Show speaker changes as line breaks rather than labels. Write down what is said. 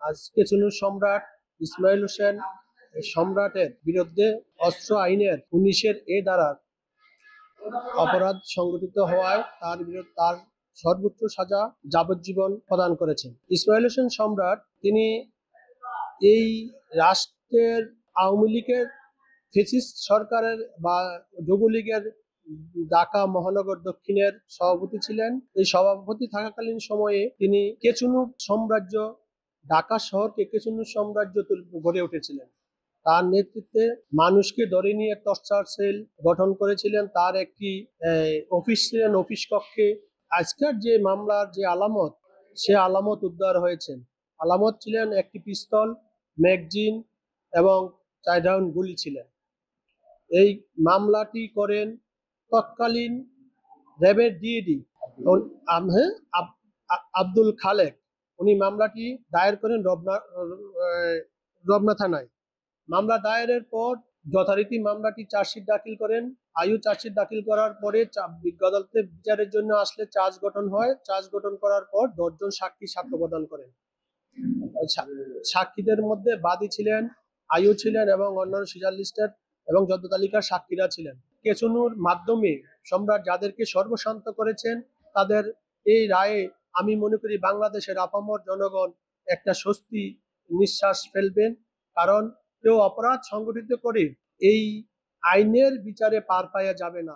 আজকে চুনুর সম্রাট ইসমাইল হোসেন সম্রাটের বিরুদ্ধে অস্ত্র আইনের 19-এর এ ধারার অপরাধ সংগঠিত হওয়ায় তার সর্বোচ্চ সাজা যাবজ্জীবন প্রদান করেছেন। ইসমাইল হোসেন সম্রাট তিনি এই রাষ্ট্রের আওয়ামী লীগের ফ্যাসিস্ট সরকারের বা যুবলীগের ঢাকা মহানগর দক্ষিণের সভাপতি ছিলেন। এই সভাপতি থাকাকালীন সময়ে তিনি কেচুনু সাম্রাজ্য, ঢাকা শহরকে কেচুনু সাম্রাজ্য গড়ে উঠেছিলেন। তার নেতৃত্বে মানুষকে ধরে নিয়ে টর্চার সেল গঠন করেছিলেন। তার একটি অফিস ছিলেন, অফিস কক্ষে আজকের যে মামলার যে আলামত, সে আলামত উদ্ধার হয়েছেন। আলামত ছিলেন একটি পিস্তল, ম্যাগজিন এবং 4 রাউন্ড গুলি ছিলেন। এই মামলাটি করেন তৎকালীন র্যাবের ডিএডি আব্দুল খালেক। উনি মামলাটি দায়ের করেন রমনা থানায়। মামলা দায়েরের পর যথারীতি মামলাটি চার্জশিট দাখিল করেন। চার্জশিট দাখিল করার পরে বিজ্ঞ আদালতে বিচারের জন্য আসলে চার্জ গঠন হয়। চার্জ গঠন করার পর 10 জন সাক্ষী সাক্ষ্য প্রদান করেন। সাক্ষীদের মধ্যে বাদী ছিলেন, আয়ু ছিলেন এবং অন্যান্য সিজার লিস্টের এবং জব্দ তালিকার সাক্ষীরা ছিলেন। কেচুনুর মাধ্যমে সম্রাট যাদেরকে সর্বশান্ত করেছেন, তাদের এই রায়ে আমি মনে করি বাংলাদেশের আপামর জনগণ একটা স্বস্তি নিঃশ্বাস ফেলবেন। কারণ কেউ অপরাধ সংগঠিত করে এই আইনের বিচারে পার পাওয়া যাবে না।